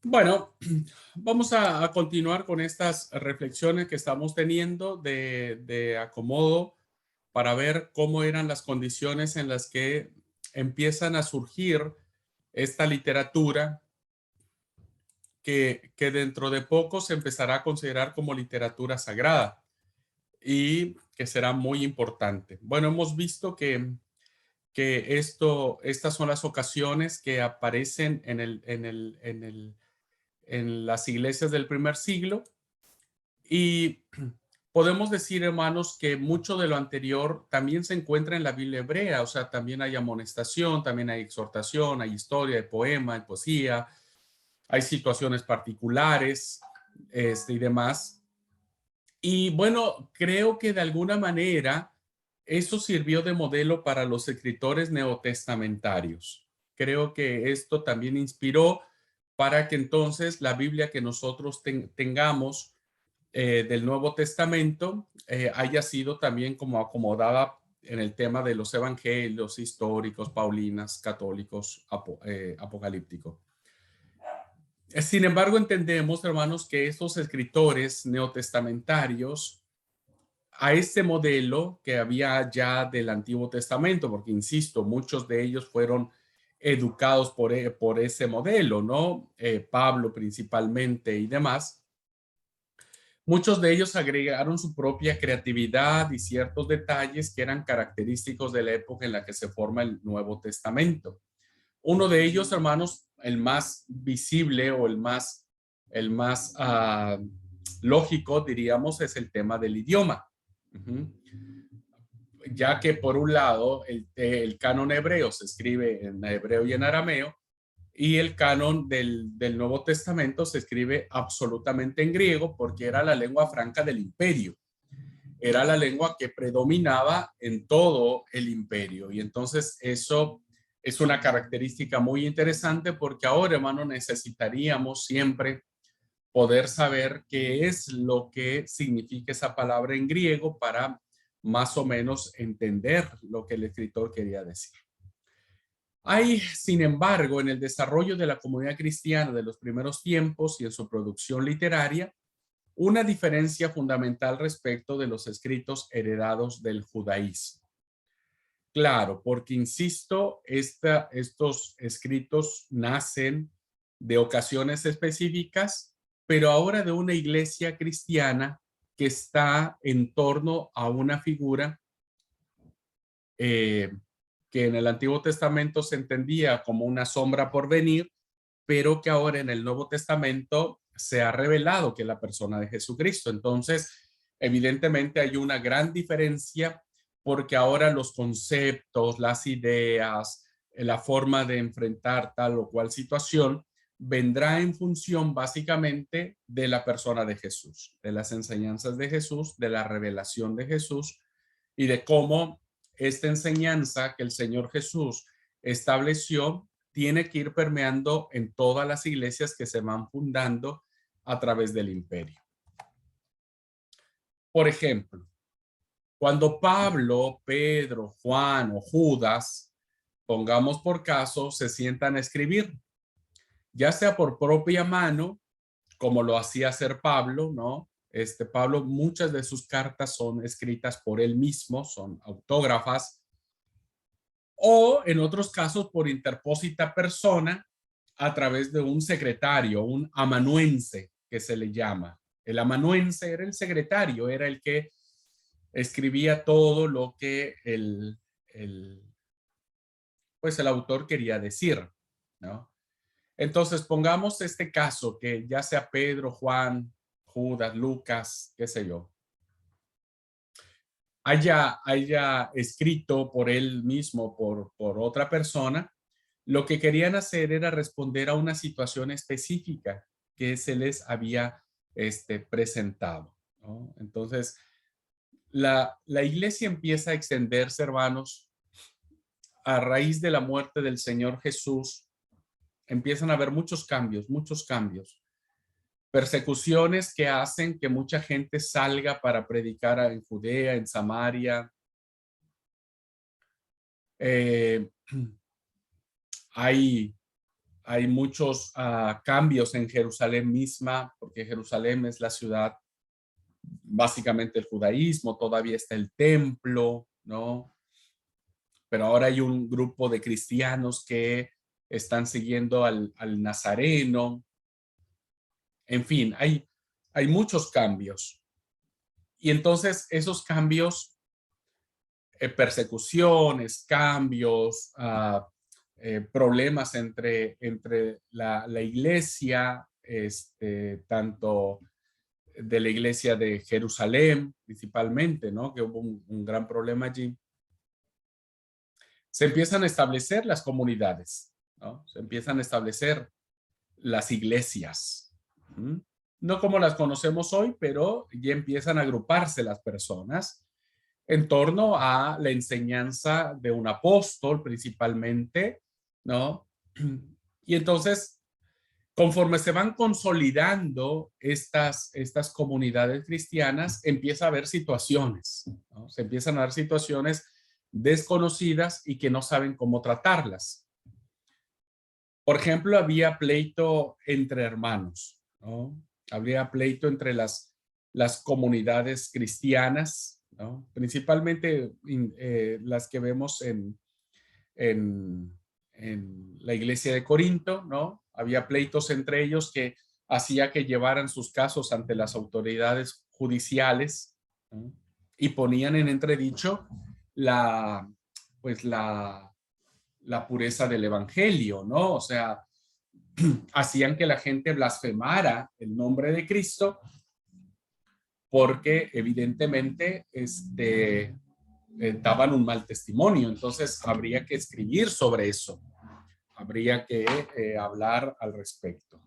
Bueno, vamos a continuar con estas reflexiones que estamos teniendo de acomodo para ver cómo eran las condiciones en las que empiezan a surgir esta literatura que dentro de poco se empezará a considerar como literatura sagrada y que será muy importante. Bueno, hemos visto que estas son las ocasiones que aparecen en las iglesias del primer siglo y podemos decir, hermanos, que mucho de lo anterior también se encuentra en la Biblia hebrea, o sea, también hay amonestación, también hay exhortación, hay historia, hay poema, hay poesía, hay situaciones particulares y demás. Y bueno, creo que de alguna manera eso sirvió de modelo para los escritores neotestamentarios. Creo que esto también inspiró para que entonces la Biblia que nosotros tengamos del Nuevo Testamento haya sido también como acomodada en el tema de los evangelios históricos, paulinas, católicos, apocalípticos. Sin embargo, entendemos, hermanos, que estos escritores neotestamentarios a este modelo que había ya del Antiguo Testamento, porque insisto, muchos de ellos fueron educados por ese modelo, ¿no? Pablo principalmente y demás. Muchos de ellos agregaron su propia creatividad y ciertos detalles que eran característicos de la época en la que se forma el Nuevo Testamento. Uno de ellos, hermanos, el más visible o el más lógico, diríamos, es el tema del idioma. Ya que por un lado el canon hebreo se escribe en hebreo y en arameo, y el canon del Nuevo Testamento se escribe absolutamente en griego porque era la lengua franca del imperio. Era la lengua que predominaba en todo el imperio. Y entonces eso es una característica muy interesante porque ahora, hermano, necesitaríamos siempre poder saber qué es lo que significa esa palabra en griego para más o menos entender lo que el escritor quería decir. Hay, sin embargo, en el desarrollo de la comunidad cristiana de los primeros tiempos y en su producción literaria, una diferencia fundamental respecto de los escritos heredados del judaísmo. Claro, porque insisto, estos escritos nacen de ocasiones específicas, pero ahora de una iglesia cristiana que está en torno a una figura eh, que en el Antiguo Testamento se entendía como una sombra por venir, pero que ahora en el Nuevo Testamento se ha revelado que es la persona de Jesucristo. Entonces, evidentemente hay una gran diferencia porque ahora los conceptos, las ideas, la forma de enfrentar tal o cual situación vendrá en función básicamente de la persona de Jesús, de las enseñanzas de Jesús, de la revelación de Jesús y de cómo esta enseñanza que el Señor Jesús estableció tiene que ir permeando en todas las iglesias que se van fundando a través del imperio. Por ejemplo, cuando Pablo, Pedro, Juan o Judas, pongamos por caso, se sientan a escribir, ya sea por propia mano, como lo hacía hacer Pablo, ¿no? Pablo, muchas de sus cartas son escritas por él mismo, son autógrafas, o en otros casos por interpósita persona a través de un secretario, un amanuense que se le llama. El amanuense era el secretario, era el que escribía todo lo que pues el autor quería decir, ¿no? Entonces pongamos este caso que ya sea Pedro, Juan, Judas, Lucas, qué sé yo, haya escrito por él mismo, por otra persona, lo que querían hacer era responder a una situación específica que se les había presentado, ¿no? Entonces, la iglesia empieza a extenderse, hermanos, a raíz de la muerte del Señor Jesús. Empiezan a haber muchos cambios, muchos cambios. Persecuciones que hacen que mucha gente salga para predicar en Judea, en Samaria. Eh, hay Hay muchos cambios en Jerusalén misma, porque Jerusalén es la ciudad básicamente el judaísmo, todavía está el templo, ¿no? Pero ahora hay un grupo de cristianos que están siguiendo al Nazareno. En fin, hay muchos cambios. Y entonces esos cambios, persecuciones, cambios, problemas entre la iglesia, tanto de la iglesia de Jerusalén principalmente, ¿no? Que hubo un gran problema allí. Se empiezan a establecer las comunidades, ¿no? Se empiezan a establecer las iglesias. ¿Mm? No como las conocemos hoy, pero ya empiezan a agruparse las personas en torno a la enseñanza de un apóstol principalmente, ¿no? Y entonces, conforme se van consolidando estas comunidades cristianas, empieza a haber situaciones, ¿no? Se empiezan a dar situaciones desconocidas y que no saben cómo tratarlas. Por ejemplo, había pleito entre hermanos, ¿no? Habría pleito entre las comunidades cristianas, ¿no? Principalmente las que vemos en, en la iglesia de Corinto, ¿no? Había pleitos entre ellos que hacía que llevaran sus casos ante las autoridades judiciales, ¿no? Y ponían en entredicho la, pues la pureza del evangelio, ¿no? O sea, hacían que la gente blasfemara el nombre de Cristo porque evidentemente daban un mal testimonio. Entonces habría que escribir sobre eso, habría que hablar al respecto.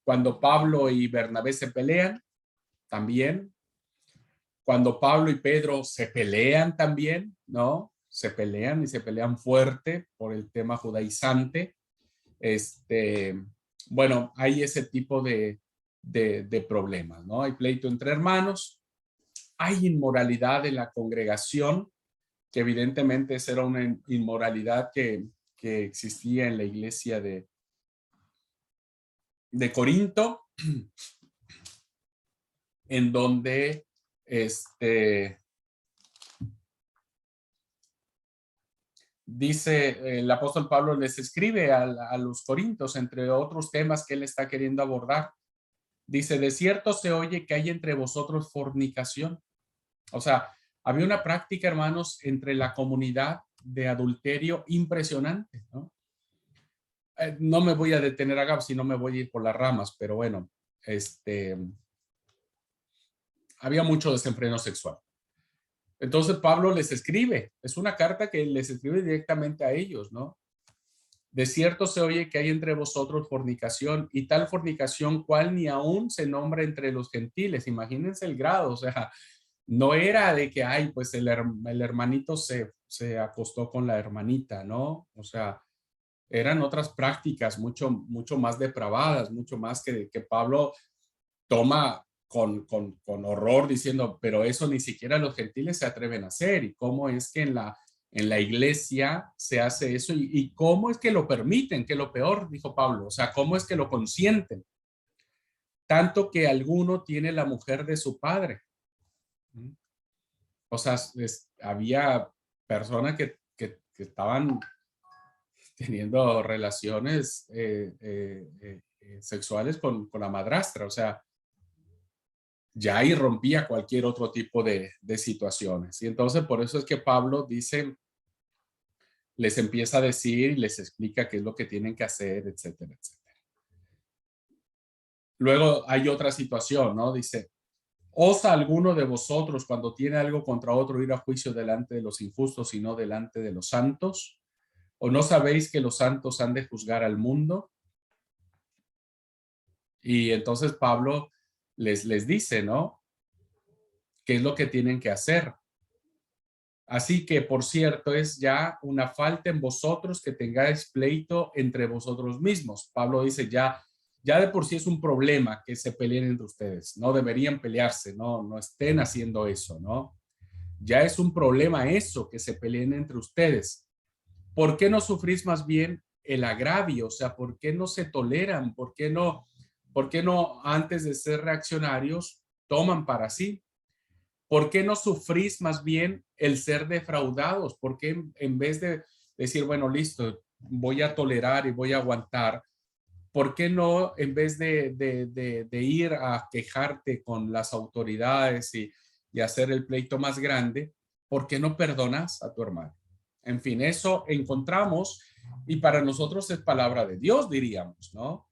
Cuando Pablo y Bernabé se pelean, también. Cuando Pablo y Pedro se pelean también, ¿no? Se pelean y se pelean fuerte por el tema judaizante. Bueno, hay ese tipo de problemas, ¿no? Hay pleito entre hermanos, hay inmoralidad en la congregación, que evidentemente esa era una inmoralidad que existía en la iglesia de Corinto, en donde dice el apóstol Pablo, les escribe a los corintios, entre otros temas que él está queriendo abordar. Dice, de cierto se oye que hay entre vosotros fornicación. O sea, había una práctica, hermanos, entre la comunidad de adulterio impresionante, ¿no? No me voy a detener acá, si no me voy a ir por las ramas, pero bueno, había mucho desenfreno sexual. Entonces Pablo les escribe, es una carta que les escribe directamente a ellos, ¿no? De cierto se oye que hay entre vosotros fornicación, y tal fornicación cual ni aún se nombra entre los gentiles. Imagínense el grado, o sea, no era de que, ay, pues el hermanito se acostó con la hermanita, ¿no? O sea, eran otras prácticas mucho más depravadas, mucho más que Pablo toma con horror diciendo, pero eso ni siquiera los gentiles se atreven a hacer. ¿Y cómo es que en la iglesia se hace eso? ¿Y cómo es que lo permiten? Que lo peor, dijo Pablo, o sea, ¿cómo es que lo consienten? Tanto que alguno tiene la mujer de su padre. O sea, había personas que estaban teniendo relaciones sexuales con la madrastra, o sea, ya ahí rompía cualquier otro tipo de situaciones. Y entonces por eso es que Pablo dice, les empieza a decir y les explica qué es lo que tienen que hacer, etcétera, etcétera. Luego hay otra situación, ¿no? Dice, ¿osa alguno de vosotros cuando tiene algo contra otro ir a juicio delante de los injustos y no delante de los santos? ¿O no sabéis que los santos han de juzgar al mundo? Y entonces Pablo les dice, ¿no? ¿Qué es lo que tienen que hacer? Así que, por cierto, es ya una falta en vosotros que tengáis pleito entre vosotros mismos. Pablo dice, ya de por sí es un problema que se peleen entre ustedes. No deberían pelearse, no estén haciendo eso, ¿no? Ya es un problema eso, que se peleen entre ustedes. ¿por qué no sufrís más bien el agravio? O sea, ¿por qué no se toleran? Por qué no antes de ser reaccionarios toman para sí? ¿Por qué no sufrís más bien el ser defraudados? ¿Por qué en vez de decir, bueno, listo, voy a tolerar y voy a aguantar? ¿Por qué no, en vez de ir a quejarte con las autoridades y hacer el pleito más grande, por qué no perdonas a tu hermano? En fin, eso encontramos y para nosotros es palabra de Dios, diríamos, ¿no?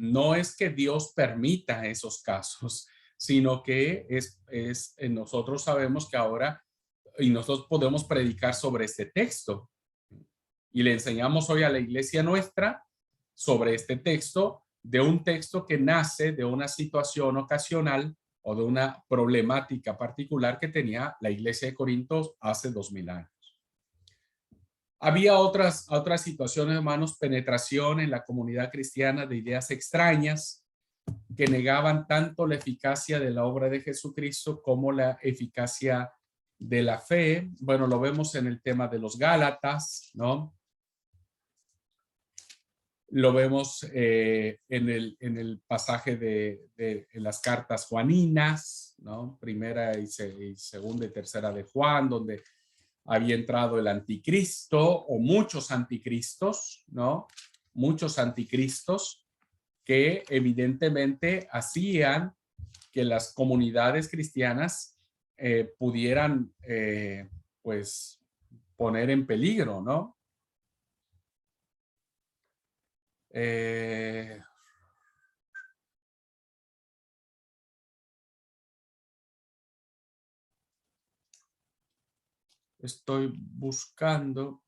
No es que Dios permita esos casos, sino que nosotros sabemos que ahora y nosotros podemos predicar sobre este texto y le enseñamos hoy a la iglesia nuestra sobre este texto, de un texto que nace de una situación ocasional o de una problemática particular que tenía la iglesia de Corinto hace 2000 años. Había otras situaciones, hermanos, penetración en la comunidad cristiana de ideas extrañas que negaban tanto la eficacia de la obra de Jesucristo como la eficacia de la fe. Bueno, lo vemos en el tema de los Gálatas, ¿no? Lo vemos en el pasaje en las cartas juaninas, ¿no? Primera y segunda y tercera de Juan, donde había entrado el anticristo o muchos anticristos, ¿no? Muchos anticristos que evidentemente hacían que las comunidades cristianas pudieran, pues, poner en peligro, ¿no? Estoy buscando.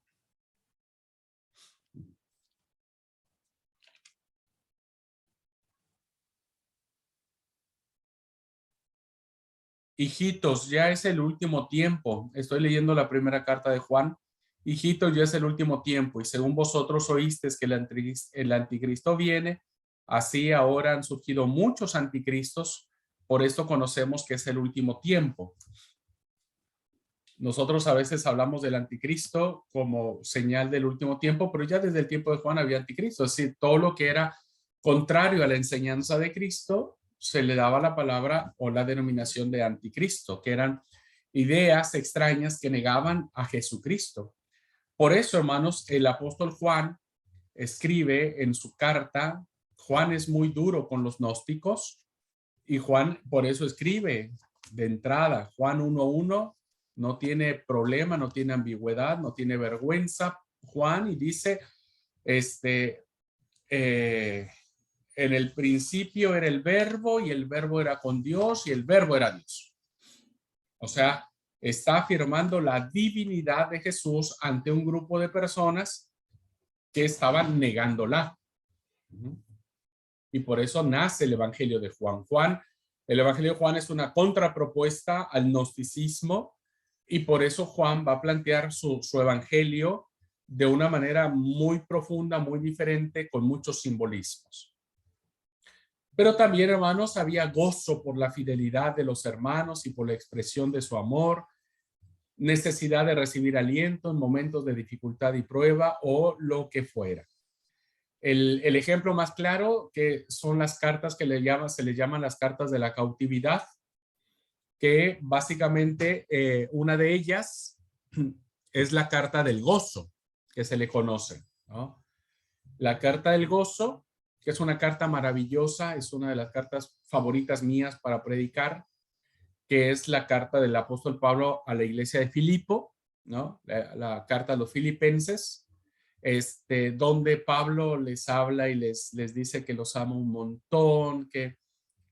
Hijitos, ya es el último tiempo. Estoy leyendo la primera carta de Juan. Hijitos, ya es el último tiempo. Y según vosotros oísteis que el anticristo viene, así ahora han surgido muchos anticristos. Por esto conocemos que es el último tiempo. Nosotros a veces hablamos del anticristo como señal del último tiempo, pero ya desde el tiempo de Juan había anticristo. Es decir, todo lo que era contrario a la enseñanza de Cristo se le daba la palabra o la denominación de anticristo, que eran ideas extrañas que negaban a Jesucristo. Por eso, hermanos, el apóstol Juan escribe en su carta. Juan es muy duro con los gnósticos y Juan por eso escribe de entrada, Juan 1:1, no tiene problema, no tiene ambigüedad, no tiene vergüenza, Juan, y dice, en el principio era el verbo y el verbo era con Dios y el verbo era Dios. O sea, está afirmando la divinidad de Jesús ante un grupo de personas que estaban negándola. Y por eso nace el Evangelio de Juan. El Evangelio de Juan es una contrapropuesta al gnosticismo y por eso Juan va a plantear su Evangelio de una manera muy profunda, muy diferente, con muchos simbolismos. Pero también, hermanos, había gozo por la fidelidad de los hermanos y por la expresión de su amor, necesidad de recibir aliento en momentos de dificultad y prueba o lo que fuera. El ejemplo más claro que son las cartas que se le llaman las cartas de la cautividad, que básicamente una de ellas es la carta del gozo, que se le conoce, ¿no? La carta del gozo, que es una carta maravillosa, es una de las cartas favoritas mías para predicar, que es la carta del apóstol Pablo a la iglesia de Filipo, ¿no? La carta a los filipenses, donde Pablo les habla y les dice que los ama un montón, que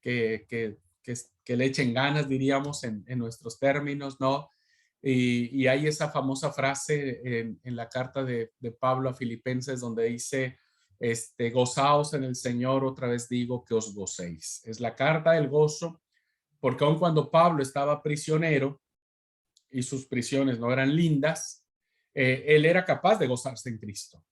le echen ganas, diríamos, en nuestros términos, ¿no? Y hay esa famosa frase en la carta de Pablo a Filipenses donde dice, gozaos en el Señor, otra vez digo que os gocéis. Es la carta del gozo, porque aun cuando Pablo estaba prisionero y sus prisiones no eran lindas, él era capaz de gozarse en Cristo.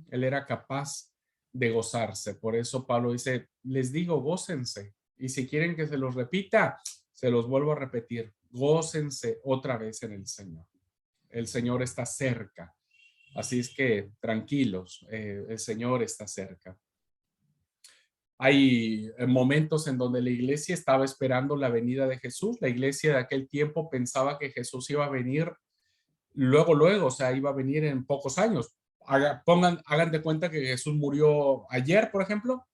Él era capaz de gozarse. Por eso Pablo dice, les digo, gócense. Y si quieren que se los repita, se los vuelvo a repetir, gócense otra vez en el Señor. el Señor está cerca. Así es que tranquilos, el Señor está cerca. Hay momentos en donde la iglesia estaba esperando la venida de Jesús. La iglesia de aquel tiempo pensaba que Jesús iba a venir luego, o sea, iba a venir en pocos años. Hagan de cuenta que Jesús murió ayer, por ejemplo,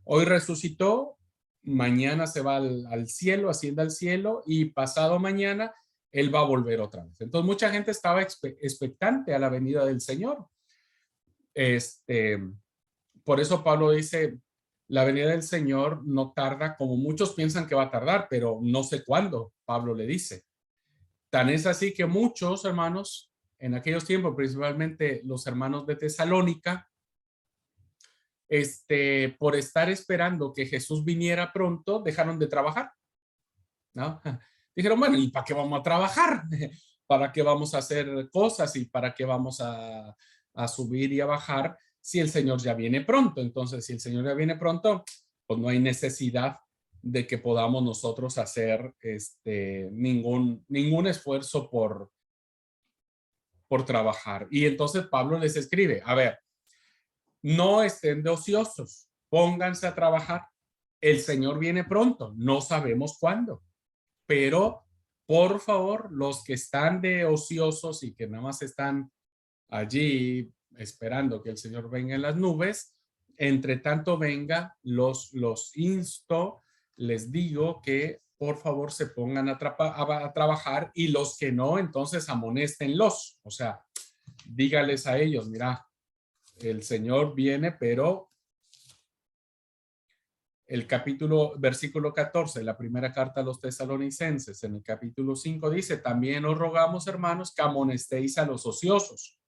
hoy resucitó, mañana se va al cielo, asciende al cielo y pasado mañana él va a volver otra vez. Entonces mucha gente estaba expectante a la venida del Señor. Este, por eso Pablo dice, la venida del Señor no tarda como muchos piensan que va a tardar, pero no sé cuándo, Pablo le dice. Tan es así que muchos hermanos, en aquellos tiempos, principalmente los hermanos de Tesalónica, por estar esperando que Jesús viniera pronto, dejaron de trabajar, ¿no? Dijeron, bueno, ¿y para qué vamos a trabajar? ¿Para qué vamos a hacer cosas y para qué vamos a subir y a bajar si el Señor ya viene pronto? Entonces, si el Señor ya viene pronto, pues no hay necesidad de que podamos nosotros hacer ningún esfuerzo por trabajar. Y entonces Pablo les escribe, a ver, no estén de ociosos, pónganse a trabajar. El Señor viene pronto, no sabemos cuándo, pero por favor, los que están de ociosos y que nada más están allí esperando que el Señor venga en las nubes, entre tanto venga, los insto, les digo que por favor se pongan a trabajar y los que no, entonces amonéstenlos. O sea, dígales a ellos, mira, el Señor viene, pero versículo 14, la primera carta a los tesalonicenses, en el capítulo 5 dice, también os rogamos, hermanos, que amonestéis a los ociosos,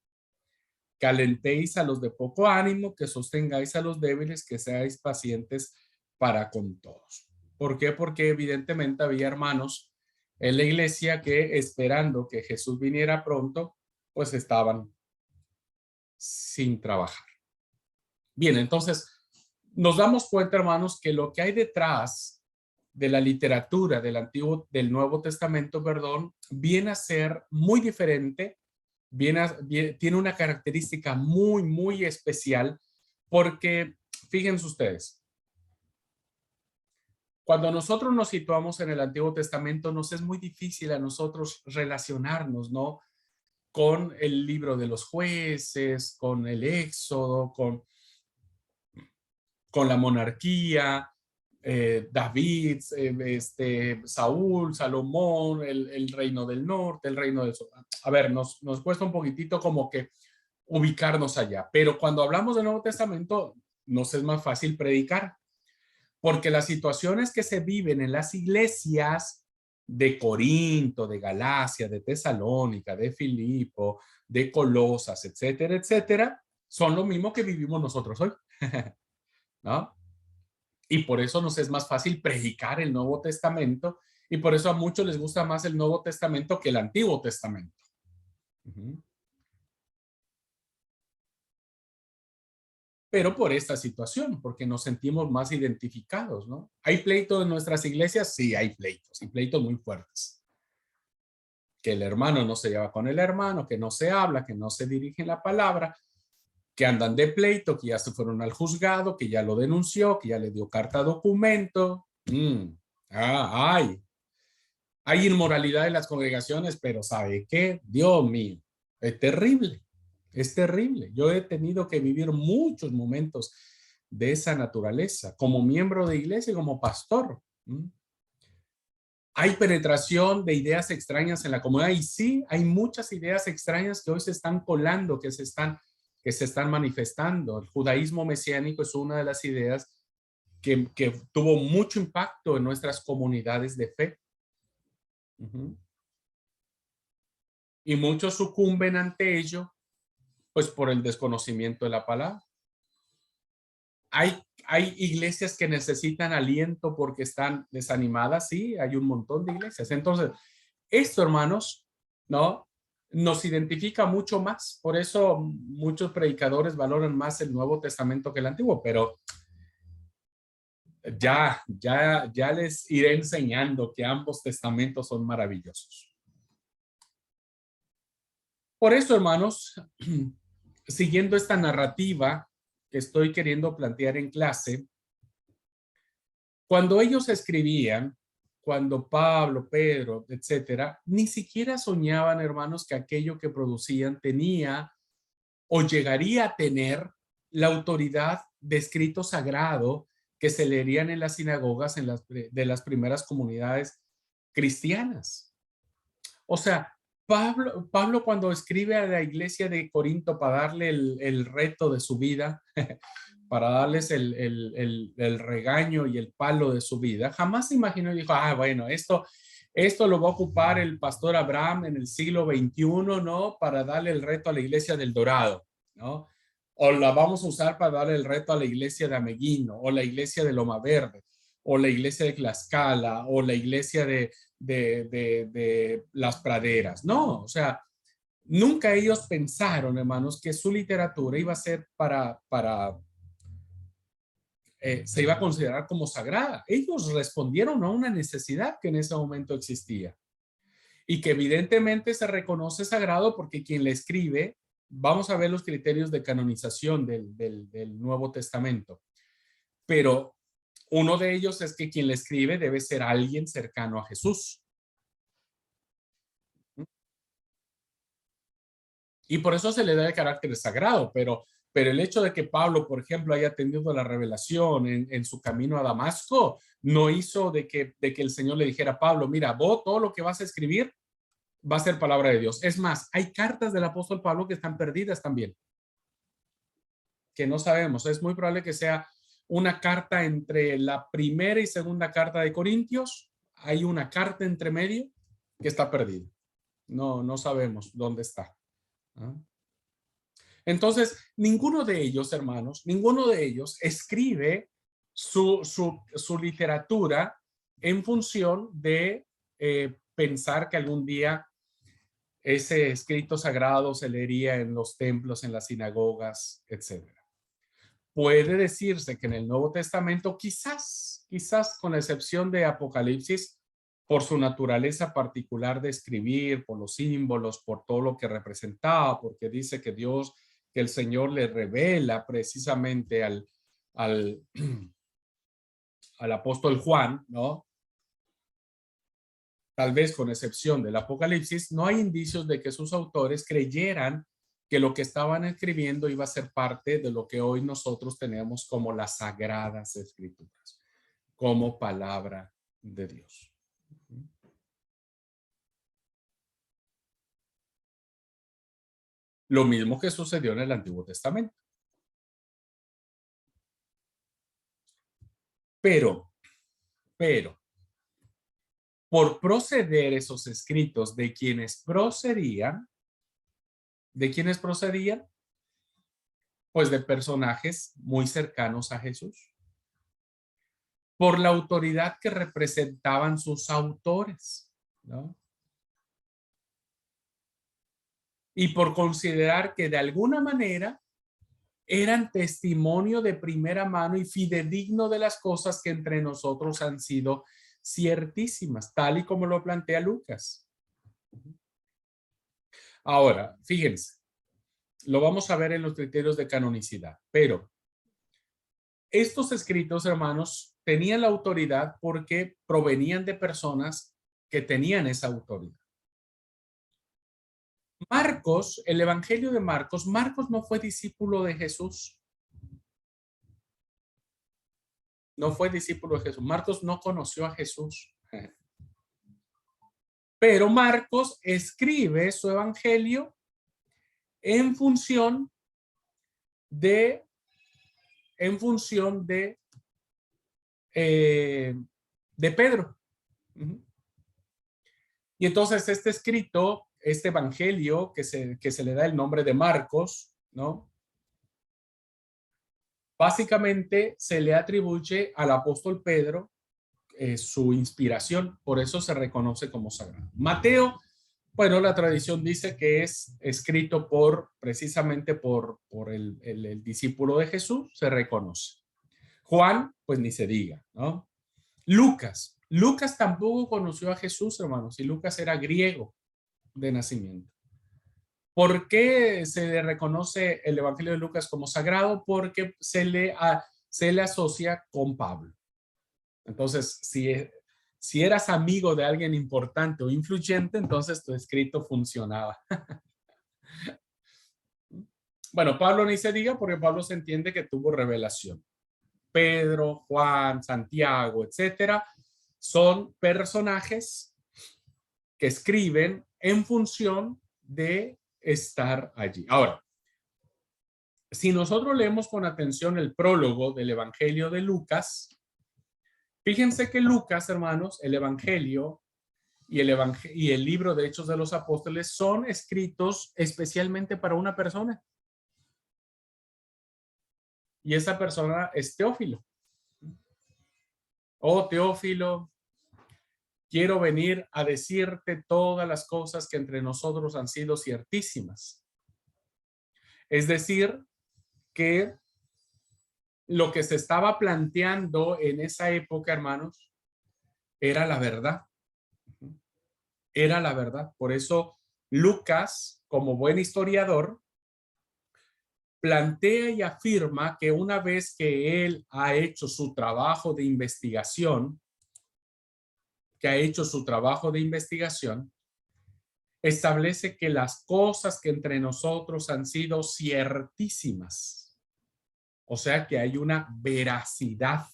que alentéis a los de poco ánimo, que sostengáis a los débiles, que seáis pacientes para con todos. ¿Por qué? Porque evidentemente había hermanos en la iglesia que esperando que Jesús viniera pronto, pues estaban sin trabajar. Bien, entonces nos damos cuenta, hermanos, que lo que hay detrás de la literatura del Nuevo Testamento, perdón, viene a ser muy diferente, tiene una característica muy, muy especial, porque fíjense ustedes, cuando nosotros nos situamos en el Antiguo Testamento, nos es muy difícil a nosotros relacionarnos, ¿no? Con el libro de los jueces, con el Éxodo, con la monarquía, David, Saúl, Salomón, el reino del norte, el reino del sur. A ver, nos cuesta un poquitito como que ubicarnos allá, pero cuando hablamos del Nuevo Testamento nos es más fácil predicar, porque las situaciones que se viven en las iglesias de Corinto, de Galacia, de Tesalónica, de Filipo, de Colosas, etcétera, etcétera, son lo mismo que vivimos nosotros hoy, ¿no? Y por eso nos es más fácil predicar el Nuevo Testamento y por eso a muchos les gusta más el Nuevo Testamento que el Antiguo Testamento. Pero por esta situación, porque nos sentimos más identificados, ¿no? ¿Hay pleitos en nuestras iglesias? Sí, hay pleitos, y pleitos muy fuertes. Que el hermano no se lleva con el hermano, que no se habla, que no se dirige la palabra, que andan de pleito, que ya se fueron al juzgado, que ya lo denunció, que ya le dio carta documento. Hay inmoralidad en las congregaciones, pero ¿sabe qué? Dios mío, es terrible, es terrible. Yo he tenido que vivir muchos momentos de esa naturaleza como miembro de iglesia y como pastor. Hay penetración de ideas extrañas en la comunidad y sí, hay muchas ideas extrañas que hoy se están colando, que se están manifestando. El judaísmo mesiánico es una de las ideas que tuvo mucho impacto en nuestras comunidades de fe. Y muchos sucumben ante ello, pues por el desconocimiento de la palabra. Hay iglesias que necesitan aliento porque están desanimadas, sí, hay un montón de iglesias. Entonces, esto, hermanos, ¿no? Nos identifica mucho más. Por eso muchos predicadores valoran más el Nuevo Testamento que el Antiguo, pero ya les iré enseñando que ambos testamentos son maravillosos. Por eso, hermanos, siguiendo esta narrativa que estoy queriendo plantear en clase, cuando ellos escribían, cuando Pablo, Pedro, etcétera, ni siquiera soñaban, hermanos, que aquello que producían tenía o llegaría a tener la autoridad de escrito sagrado que se leerían en las sinagogas de las primeras comunidades cristianas. O sea, Pablo cuando escribe a la iglesia de Corinto para darle el reto de su vida, para darles el regaño y el palo de su vida, jamás se imaginó y dijo, bueno, esto lo va a ocupar el pastor Abraham en el siglo XXI, ¿no? Para darle el reto a la iglesia del Dorado, ¿no? O la vamos a usar para darle el reto a la iglesia de Ameguino, o la iglesia de Loma Verde, o la iglesia de Tlaxcala, o la iglesia de las praderas. No, o sea, nunca ellos pensaron, hermanos, que su literatura iba a ser se iba a considerar como sagrada. Ellos respondieron a una necesidad que en ese momento existía y que evidentemente se reconoce sagrado porque quien le escribe, vamos a ver los criterios de canonización del Nuevo Testamento, pero uno de ellos es que quien le escribe debe ser alguien cercano a Jesús. Y por eso se le da el carácter sagrado, pero el hecho de que Pablo, por ejemplo, haya tenido la revelación en su camino a Damasco, no hizo de que el Señor le dijera a Pablo, mira, vos todo lo que vas a escribir va a ser palabra de Dios. Es más, hay cartas del apóstol Pablo que están perdidas también, que no sabemos. Es muy probable que sea una carta entre la primera y segunda carta de Corintios. Hay una carta entre medio que está perdida. No sabemos dónde está. ¿Ah? Entonces, ninguno de ellos, hermanos, ninguno de ellos escribe su literatura en función de pensar que algún día ese escrito sagrado se leería en los templos, en las sinagogas, etcétera. Puede decirse que en el Nuevo Testamento, quizás con la excepción de Apocalipsis, por su naturaleza particular de escribir, por los símbolos, por todo lo que representaba, porque dice que que el Señor le revela precisamente al, al apóstol Juan, ¿no? Tal vez con excepción del Apocalipsis, no hay indicios de que sus autores creyeran que lo que estaban escribiendo iba a ser parte de lo que hoy nosotros tenemos como las sagradas escrituras, como palabra de Dios. Lo mismo que sucedió en el Antiguo Testamento. Pero, por proceder esos escritos de quienes procedían, pues de personajes muy cercanos a Jesús, por la autoridad que representaban sus autores, ¿no? Y por considerar que de alguna manera eran testimonio de primera mano y fidedigno de las cosas que entre nosotros han sido ciertísimas, tal y como lo plantea Lucas. Ahora, fíjense, lo vamos a ver en los criterios de canonicidad, pero estos escritos, hermanos, tenían la autoridad porque provenían de personas que tenían esa autoridad. Marcos, el Evangelio de Marcos, Marcos no fue discípulo de Jesús. No fue discípulo de Jesús. Marcos no conoció a Jesús. Pero Marcos escribe su Evangelio en función de, en función de Pedro. Y entonces este escrito, este Evangelio que se le da el nombre de Marcos, ¿no? Básicamente se le atribuye al apóstol Pedro su inspiración, por eso se reconoce como sagrado. Mateo, bueno, la tradición dice que es escrito precisamente por el discípulo de Jesús, se reconoce. Juan, pues ni se diga, ¿no? Lucas tampoco conoció a Jesús, hermanos, y Lucas era griego de nacimiento. ¿Por qué se le reconoce el Evangelio de Lucas como sagrado? Porque se le asocia con Pablo. Entonces, si eras amigo de alguien importante o influyente, entonces tu escrito funcionaba. Bueno, Pablo ni se diga porque Pablo se entiende que tuvo revelación. Pedro, Juan, Santiago, etcétera, son personajes que escriben en función de estar allí. Ahora, si nosotros leemos con atención el prólogo del Evangelio de Lucas, fíjense que Lucas, hermanos, el Evangelio y el libro de Hechos de los Apóstoles son escritos especialmente para una persona. Y esa persona es Teófilo. Oh, Teófilo, quiero venir a decirte todas las cosas que entre nosotros han sido ciertísimas. Es decir, que lo que se estaba planteando en esa época, hermanos, era la verdad. Era la verdad. Por eso Lucas, como buen historiador, plantea y afirma que una vez que él ha hecho su trabajo de investigación, establece que las cosas que entre nosotros han sido ciertísimas. O sea que hay una veracidad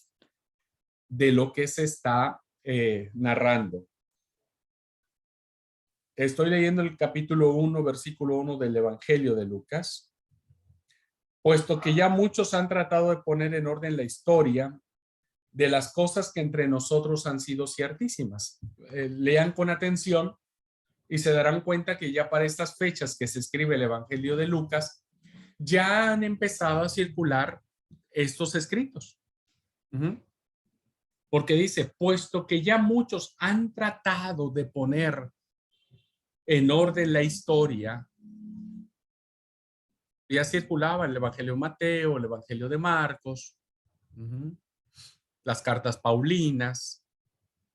de lo que se está narrando. Estoy leyendo el capítulo 1, versículo 1 del Evangelio de Lucas. Puesto que ya muchos han tratado de poner en orden la historia de las cosas que entre nosotros han sido ciertísimas. Lean con atención y se darán cuenta que ya para estas fechas que se escribe el Evangelio de Lucas, ya han empezado a circular estos escritos. Porque dice, puesto que ya muchos han tratado de poner en orden la historia, ya circulaba el Evangelio de Mateo, el Evangelio de Marcos, las cartas paulinas,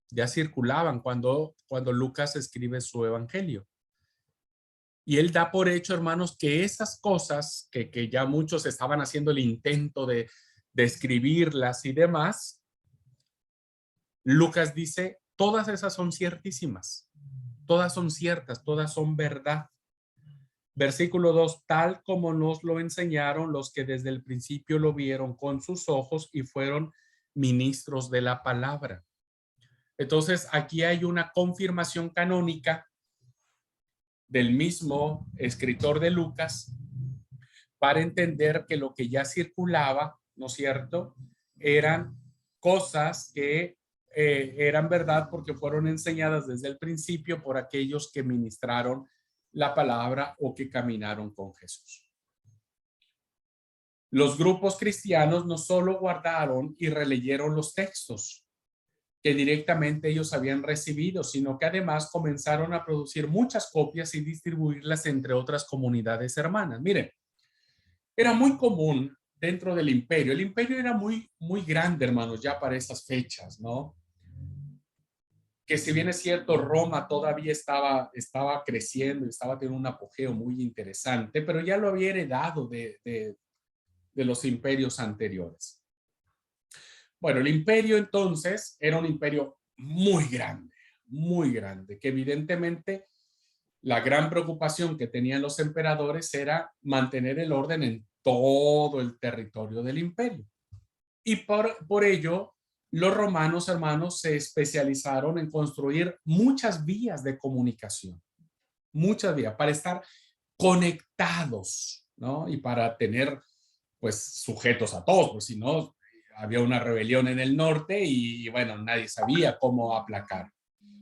ya circulaban cuando Lucas escribe su Evangelio. Y él da por hecho, hermanos, que esas cosas que ya muchos estaban haciendo el intento de escribirlas y demás, Lucas dice, todas esas son ciertísimas, todas son ciertas, todas son verdad. Versículo 2, tal como nos lo enseñaron los que desde el principio lo vieron con sus ojos y fueron ministros de la palabra. Entonces, aquí hay una confirmación canónica del mismo escritor de Lucas para entender que lo que ya circulaba, ¿no es cierto?, eran cosas que eran verdad porque fueron enseñadas desde el principio por aquellos que ministraron la palabra o que caminaron con Jesús. Los grupos cristianos no solo guardaron y releyeron los textos que directamente ellos habían recibido, sino que además comenzaron a producir muchas copias y distribuirlas entre otras comunidades hermanas. Miren, era muy común dentro del imperio. El imperio era muy grande, hermanos, ya para esas fechas, ¿no? Que si bien es cierto, Roma todavía estaba creciendo y estaba teniendo un apogeo muy interesante, pero ya lo había heredado de los imperios anteriores. Bueno, el imperio entonces era un imperio muy grande, que evidentemente la gran preocupación que tenían los emperadores era mantener el orden en todo el territorio del imperio. Y por ello, los romanos, hermanos, se especializaron en construir muchas vías de comunicación, muchas vías para estar conectados, ¿no? Y para tener, pues, sujetos a todos, pues si no, había una rebelión en el norte y bueno, nadie sabía cómo aplacar,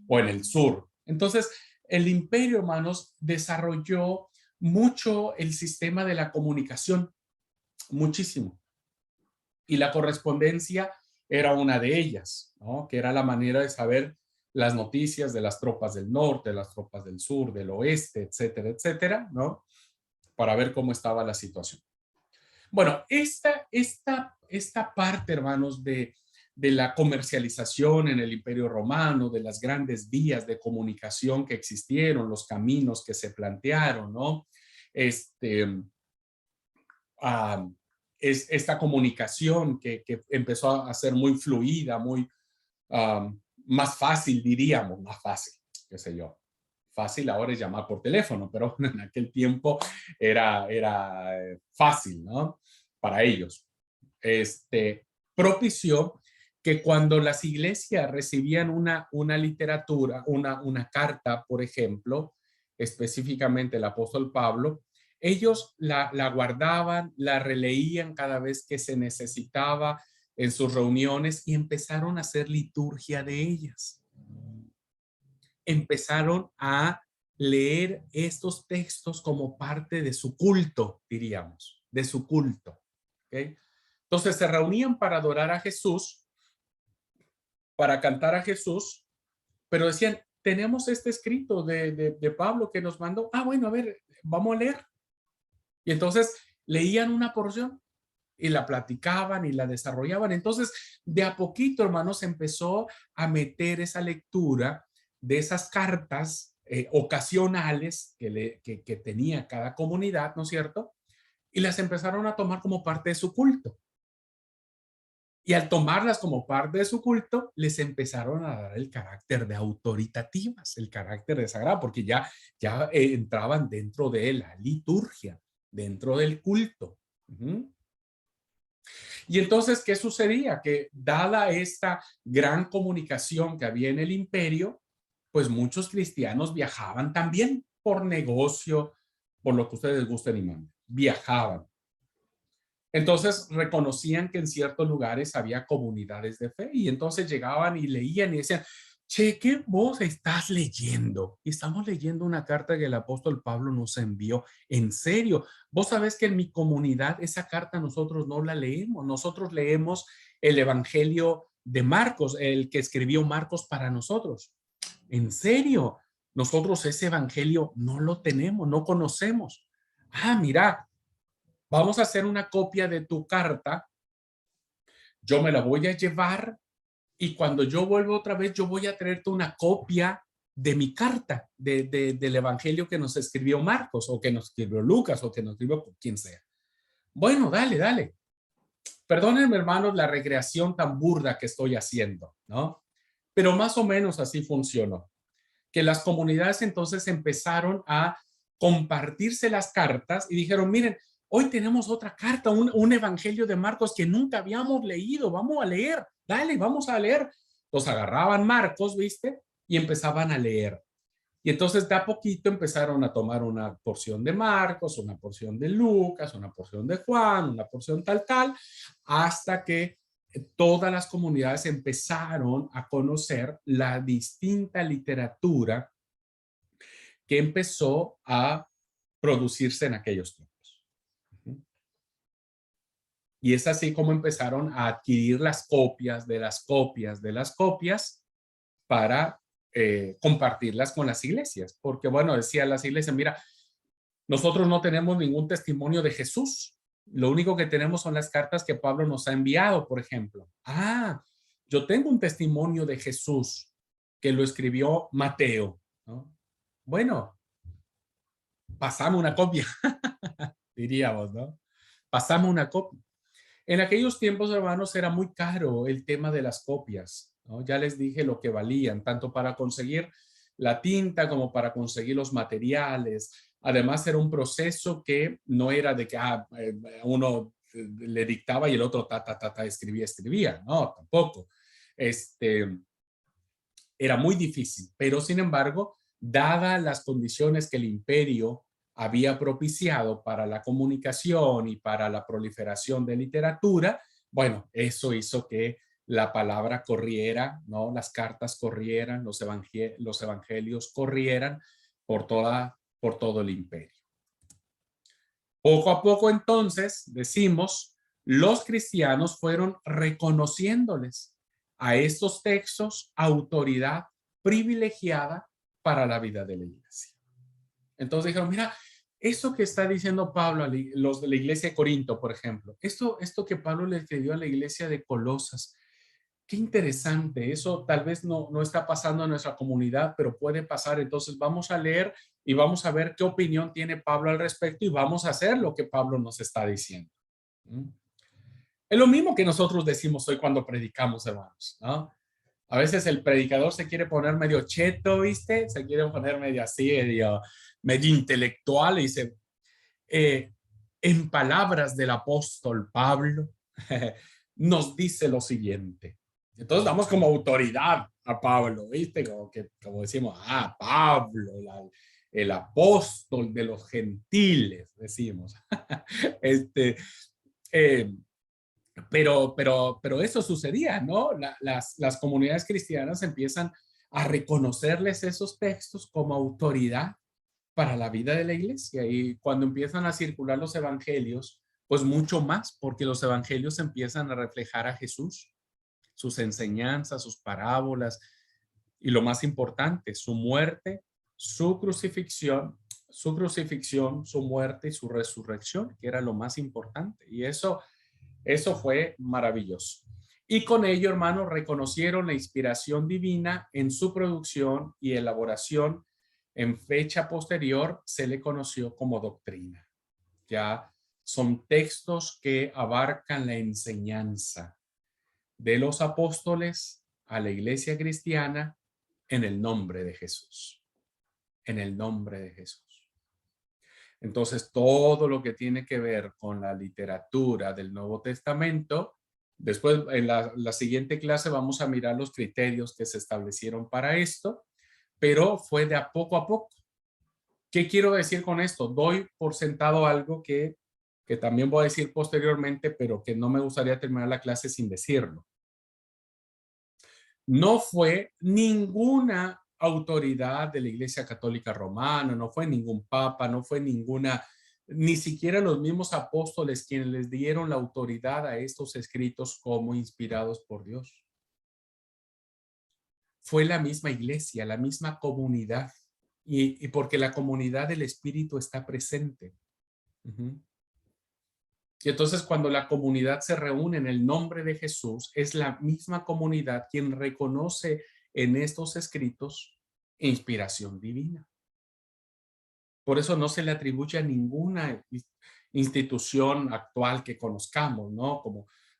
o en el sur. Entonces, el imperio, hermanos, desarrolló mucho el sistema de la comunicación, muchísimo. Y la correspondencia era una de ellas, ¿no? Que era la manera de saber las noticias de las tropas del norte, de las tropas del sur, del oeste, etcétera, etcétera, ¿no? Para ver cómo estaba la situación. Bueno, esta parte, hermanos, de la comercialización en el Imperio Romano, de las grandes vías de comunicación que existieron, los caminos que se plantearon, ¿no? este, es esta comunicación que empezó a ser muy fluida, muy más fácil, diríamos, más fácil, qué sé yo. Fácil ahora es llamar por teléfono, pero en aquel tiempo era fácil, ¿no? Para ellos. Propició que cuando las iglesias recibían una literatura, una carta, por ejemplo, específicamente el apóstol Pablo, ellos la guardaban, la releían cada vez que se necesitaba en sus reuniones y empezaron a hacer liturgia de ellas. Empezaron a leer estos textos como parte de su culto, diríamos, de su culto. ¿Okay? Entonces se reunían para adorar a Jesús, para cantar a Jesús, pero decían, tenemos este escrito de Pablo que nos mandó. Ah, bueno, a ver, vamos a leer. Y entonces leían una porción y la platicaban y la desarrollaban. Entonces, de a poquito, hermanos, empezó a meter esa lectura de esas cartas ocasionales que tenía cada comunidad, ¿no es cierto? Y las empezaron a tomar como parte de su culto. Y al tomarlas como parte de su culto, les empezaron a dar el carácter de autoritativas, el carácter de sagrado, porque ya entraban dentro de la liturgia, dentro del culto. Y entonces, ¿qué sucedía? Que dada esta gran comunicación que había en el imperio, pues muchos cristianos viajaban también por negocio, por lo que ustedes gusten y manden. Viajaban. Entonces reconocían que en ciertos lugares había comunidades de fe y entonces llegaban y leían y decían, che, ¿qué vos estás leyendo? Y estamos leyendo una carta que el apóstol Pablo nos envió. En serio, vos sabés que en mi comunidad esa carta nosotros no la leemos. Nosotros leemos el Evangelio de Marcos, el que escribió Marcos para nosotros. En serio, nosotros ese Evangelio no lo tenemos, no conocemos. Ah, mira, vamos a hacer una copia de tu carta, yo me la voy a llevar y cuando yo vuelvo otra vez, yo voy a traerte una copia de mi carta, del evangelio que nos escribió Marcos o que nos escribió Lucas o que nos escribió quien sea. Bueno, dale, dale. Perdónenme, hermanos, la recreación tan burda que estoy haciendo, ¿no? Pero más o menos así funcionó. Que las comunidades entonces empezaron a compartirse las cartas y dijeron, miren, hoy tenemos otra carta, un evangelio de Marcos que nunca habíamos leído, vamos a leer, dale, vamos a leer. Los agarraban Marcos, ¿viste? Y empezaban a leer. Y entonces de a poquito empezaron a tomar una porción de Marcos, una porción de Lucas, una porción de Juan, una porción tal, hasta que todas las comunidades empezaron a conocer la distinta literatura que empezó a producirse en aquellos tiempos. Y es así como empezaron a adquirir las copias de las copias de las copias para compartirlas con las iglesias. Porque bueno, decía las iglesias, mira, nosotros no tenemos ningún testimonio de Jesús. Lo único que tenemos son las cartas que Pablo nos ha enviado, por ejemplo. Ah, yo tengo un testimonio de Jesús que lo escribió Mateo, ¿no? Bueno, pasame una copia, diríamos, ¿no? Pasame una copia. En aquellos tiempos, hermanos, era muy caro el tema de las copias, ¿no? Ya les dije lo que valían, tanto para conseguir la tinta como para conseguir los materiales. Además, era un proceso que no era de que uno le dictaba y el otro escribía. No, tampoco. Era muy difícil, pero sin embargo, dadas las condiciones que el imperio había propiciado para la comunicación y para la proliferación de literatura, bueno, eso hizo que la palabra corriera, ¿no? Las cartas corrieran, los evangelios corrieran por todo el imperio. Poco a poco entonces, decimos, los cristianos fueron reconociéndoles a estos textos autoridad privilegiada para la vida de la iglesia. Entonces dijeron, mira, eso que está diciendo Pablo a los de la iglesia de Corinto, por ejemplo, esto que Pablo le escribió a la iglesia de Colosas, qué interesante, eso tal vez no está pasando en nuestra comunidad, pero puede pasar. Entonces vamos a leer y vamos a ver qué opinión tiene Pablo al respecto y vamos a hacer lo que Pablo nos está diciendo. Es lo mismo que nosotros decimos hoy cuando predicamos, hermanos, ¿no? A veces el predicador se quiere poner medio cheto, ¿viste? Se quiere poner medio así, medio intelectual y dice, en palabras del apóstol Pablo, nos dice lo siguiente. Entonces damos como autoridad a Pablo, ¿viste? Como decimos, Pablo, el apóstol de los gentiles, decimos. este, eh, pero eso sucedía, ¿no? Las comunidades cristianas empiezan a reconocerles esos textos como autoridad para la vida de la iglesia, y cuando empiezan a circular los evangelios, pues mucho más, porque los evangelios empiezan a reflejar a Jesús, sus enseñanzas, sus parábolas, y lo más importante, su muerte, su crucifixión, su muerte y su resurrección, que era lo más importante. Y eso fue maravilloso. Y con ello, hermanos, reconocieron la inspiración divina en su producción y elaboración. En fecha posterior se le conoció como doctrina. Ya son textos que abarcan la enseñanza de los apóstoles a la iglesia cristiana en el nombre de Jesús. En el nombre de Jesús. Entonces, todo lo que tiene que ver con la literatura del Nuevo Testamento, después en la siguiente clase vamos a mirar los criterios que se establecieron para esto, pero fue de a poco. ¿Qué quiero decir con esto? Doy por sentado algo que también voy a decir posteriormente, pero que no me gustaría terminar la clase sin decirlo. No fue ninguna autoridad de la Iglesia Católica Romana, no fue ningún papa, no fue ni siquiera los mismos apóstoles quienes les dieron la autoridad a estos escritos como inspirados por Dios. Fue la misma iglesia, la misma comunidad, y porque la comunidad del Espíritu está presente. Y entonces cuando la comunidad se reúne en el nombre de Jesús, es la misma comunidad quien reconoce en estos escritos inspiración divina. Por eso no se le atribuye a ninguna institución actual que conozcamos, ¿no?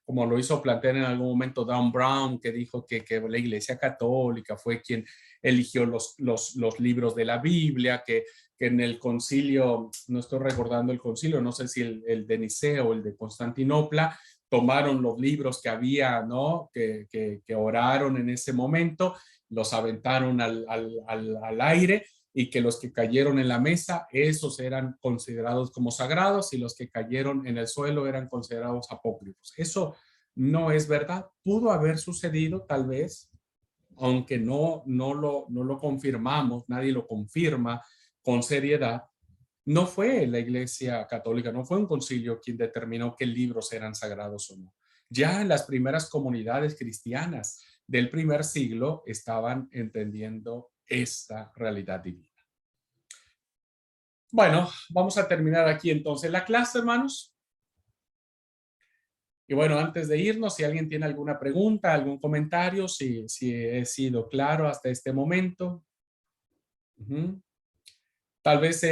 Como lo hizo plantear en algún momento Dan Brown, que dijo que la Iglesia Católica fue quien eligió los libros de la Biblia, que en el concilio, no estoy recordando el concilio, no sé si el de Nicea o el de Constantinopla, tomaron los libros que había, ¿no? Que oraron en ese momento, los aventaron al aire, y que los que cayeron en la mesa, esos eran considerados como sagrados, y los que cayeron en el suelo eran considerados apócrifos. Eso no es verdad. Pudo haber sucedido tal vez, aunque no lo confirmamos, nadie lo confirma con seriedad. No fue la Iglesia Católica, no fue un concilio quien determinó qué libros eran sagrados o no. Ya en las primeras comunidades cristianas del primer siglo estaban entendiendo esta realidad divina. Bueno, vamos a terminar aquí entonces la clase, hermanos. Y bueno, antes de irnos, si alguien tiene alguna pregunta, algún comentario, si he sido claro hasta este momento. Tal vez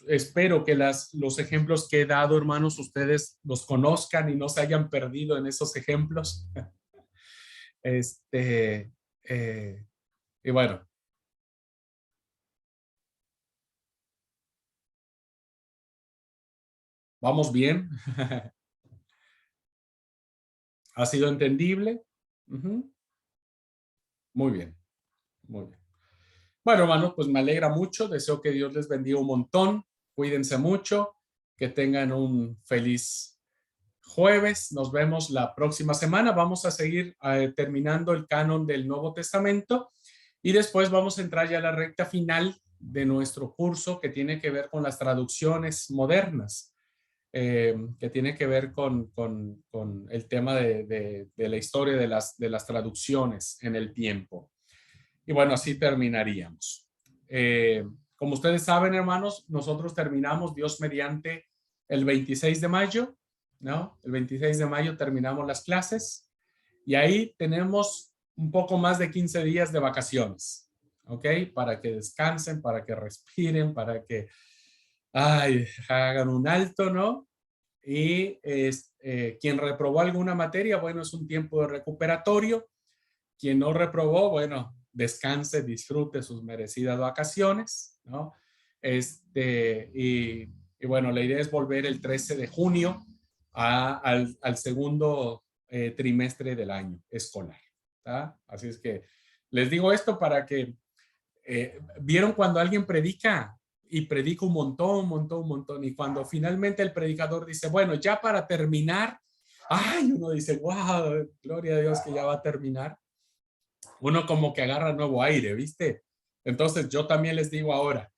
espero que los ejemplos que he dado, hermanos, ustedes los conozcan y no se hayan perdido en esos ejemplos. Y bueno. ¿Vamos bien? ¿Ha sido entendible? Muy bien, muy bien. Bueno, hermanos, pues me alegra mucho. Deseo que Dios les bendiga un montón. Cuídense mucho. Que tengan un feliz jueves. Nos vemos la próxima semana. Vamos a seguir terminando el canon del Nuevo Testamento y después vamos a entrar ya a la recta final de nuestro curso, que tiene que ver con las traducciones modernas, que tiene que ver con el tema de la historia de las traducciones en el tiempo. Y bueno, así terminaríamos. Como ustedes saben, hermanos, nosotros terminamos, Dios mediante, el 26 de mayo, ¿no? El 26 de mayo terminamos las clases y ahí tenemos un poco más de 15 días de vacaciones. ¿ok? Para que descansen, para que respiren, para que ay, hagan un alto, ¿no? Y quien reprobó alguna materia, bueno, es un tiempo de recuperatorio. Quien no reprobó, bueno, descanse, disfrute sus merecidas vacaciones, ¿no? Y bueno, la idea es volver el 13 de junio al segundo trimestre del año escolar, ¿tá? Así es que les digo esto para que vieron cuando alguien predica y predica un montón, un montón, un montón, y cuando finalmente el predicador dice, bueno, ya para terminar, ay, uno dice, wow, gloria a Dios que ya va a terminar. Uno como que agarra nuevo aire, ¿viste? Entonces yo también les digo ahora,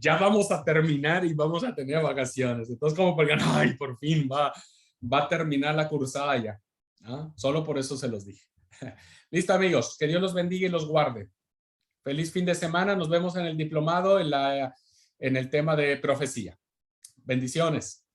ya vamos a terminar y vamos a tener vacaciones. Entonces como porque, ay, por fin va a terminar la cursada ya. ¿Ah? Solo por eso se los dije. Listo, amigos, que Dios los bendiga y los guarde. Feliz fin de semana. Nos vemos en el diplomado en el tema de profecía. Bendiciones.